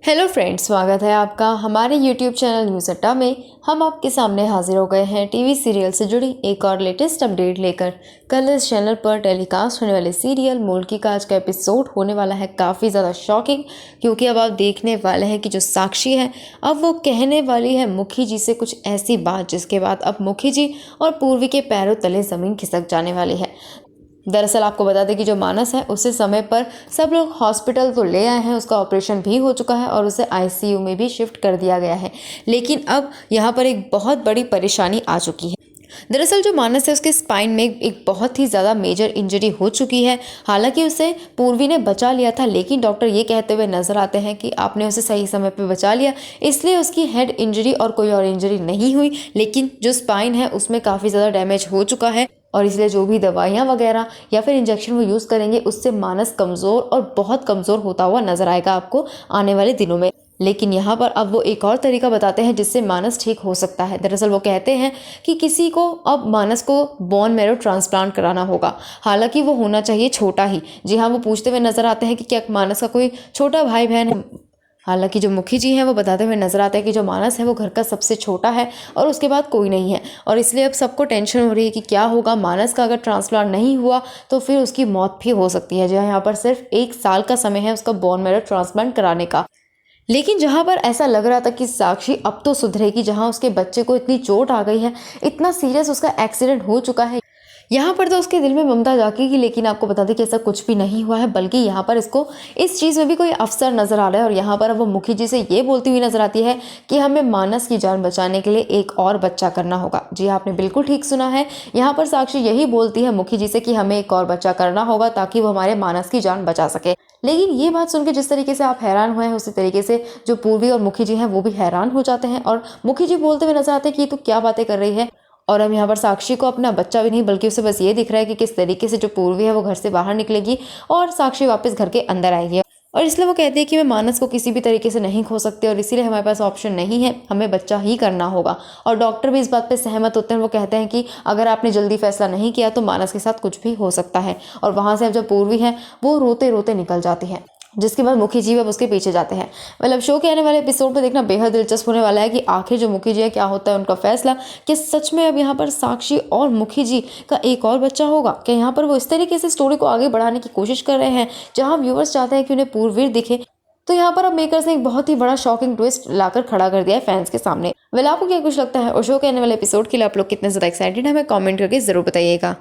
Hello friends, स्वागत है आपका हमारे यूट्यूब चैनल न्यूज़ अड्डा में। हम आपके सामने हाजिर हो गए हैं टीवी सीरियल से जुड़ी एक और लेटेस्ट अपडेट लेकर। कल इस चैनल पर टेलीकास्ट होने वाले सीरियल मुल्की का आज का एपिसोड होने वाला है काफ़ी ज़्यादा शॉकिंग, क्योंकि अब आप देखने वाले हैं कि जो साक्षी है अब वो कहने वाली है मुखी जी से कुछ ऐसी बात जिसके बाद अब मुखी जी और पूर्वी के पैरों तले ज़मीन खिसक जाने वाली है। दरअसल आपको बता दें कि जो मानस है उसे समय पर सब लोग हॉस्पिटल तो ले आए हैं, उसका ऑपरेशन भी हो चुका है और उसे आईसीयू में भी शिफ्ट कर दिया गया है। लेकिन अब यहाँ पर एक बहुत बड़ी परेशानी आ चुकी है। दरअसल जो मानस है उसके स्पाइन में एक बहुत ही ज़्यादा मेजर इंजरी हो चुकी है। हालांकि उसे पूर्वी ने बचा लिया था, लेकिन डॉक्टर ये कहते हुए नजर आते हैं कि आपने उसे सही समय पे बचा लिया, इसलिए उसकी हेड इंजरी और कोई और इंजरी नहीं हुई। लेकिन जो स्पाइन है उसमें काफ़ी ज़्यादा डैमेज हो चुका है और इसलिए जो भी दवाइयाँ वगैरह या फिर इंजेक्शन वो यूज़ करेंगे उससे मानस कमज़ोर और बहुत कमज़ोर होता हुआ नजर आएगा आपको आने वाले दिनों में। लेकिन यहाँ पर अब वो एक और तरीका बताते हैं जिससे मानस ठीक हो सकता है। दरअसल वो कहते हैं कि किसी को अब मानस को बोन मैरो ट्रांसप्लांट कराना होगा, हालांकि वो होना चाहिए छोटा ही। जी हाँ, वो पूछते हुए नजर आते हैं कि क्या मानस का कोई छोटा भाई बहन है। हालांकि जो मुखी जी हैं वो बताते हुए नजर आते हैं कि जो मानस है वो घर का सबसे छोटा है और उसके बाद कोई नहीं है, और इसलिए अब सबको टेंशन हो रही है कि क्या होगा मानस का। अगर ट्रांसप्लांट नहीं हुआ तो फिर उसकी मौत भी हो सकती है। जो यहाँ पर सिर्फ 1 साल का समय है उसका बोन मैरो ट्रांसप्लांट कराने का। लेकिन जहां पर ऐसा लग रहा था कि साक्षी अब तो सुधरेगी, जहां उसके बच्चे को इतनी चोट आ गई है, इतना सीरियस उसका एक्सीडेंट हो चुका है, यहाँ पर तो उसके दिल में ममता जागेगी। लेकिन आपको बता दें कि ऐसा कुछ भी नहीं हुआ है, बल्कि यहाँ पर इसको इस चीज़ में भी कोई अफसर नजर आ रहा है। और यहाँ पर अब वो मुखी जी से ये बोलती हुई नजर आती है कि हमें मानस की जान बचाने के लिए एक और बच्चा करना होगा। जी आपने बिल्कुल ठीक सुना है, यहाँ पर साक्षी यही बोलती है मुखी जी से कि हमें एक और बच्चा करना होगा ताकि वो हमारे मानस की जान बचा सके। लेकिन ये बात सुन के जिस तरीके से आप हैरान हुए हैं, उसी तरीके से जो पूर्वी और मुखी जी हैं वो भी हैरान हो जाते हैं। और मुखी जी बोलते हुए नजर आते हैं कि ये तो क्या बातें कर रही है। और हम यहाँ पर साक्षी को अपना बच्चा भी नहीं बल्कि उसे बस ये दिख रहा है कि किस तरीके से जो पूर्वी है वो घर से बाहर निकलेगी और साक्षी वापस घर के अंदर आएगी। और इसलिए वो कहती है कि मैं मानस को किसी भी तरीके से नहीं खो सकते और इसीलिए हमारे पास ऑप्शन नहीं है, हमें बच्चा ही करना होगा। और डॉक्टर भी इस बात पे सहमत होते हैं। वो कहते हैं कि अगर आपने जल्दी फैसला नहीं किया तो मानस के साथ कुछ भी हो सकता है। और वहाँ से अब जब पूर्वी है वो रोते रोते निकल जाती है, जिसके बाद मुखी जी अब उसके पीछे जाते हैं। मतलब शो के आने वाले एपिसोड में देखना बेहद दिलचस्प होने वाला है कि आखिर जो मुखी जी है क्या होता है उनका फैसला। कि सच में अब यहाँ पर साक्षी और मुखी जी का एक और बच्चा होगा क्या? यहाँ पर वो इस तरीके से स्टोरी को आगे बढ़ाने की कोशिश कर रहे हैं जहाँ व्यूअर्स चाहते हैं कि उन्हें पूर्वीर दिखे। तो यहाँ पर अब मेकर्स ने एक बहुत ही बड़ा शॉकिंग ट्विस्ट लाकर खड़ा कर दिया है फैंस के सामने। वेल आपको क्या कुछ लगता है और शो के आने वाले एपिसोड के लिए आप लोग कितने ज़्यादा एक्साइटेड हैं, हमें कमेंट करके जरूर बताइएगा।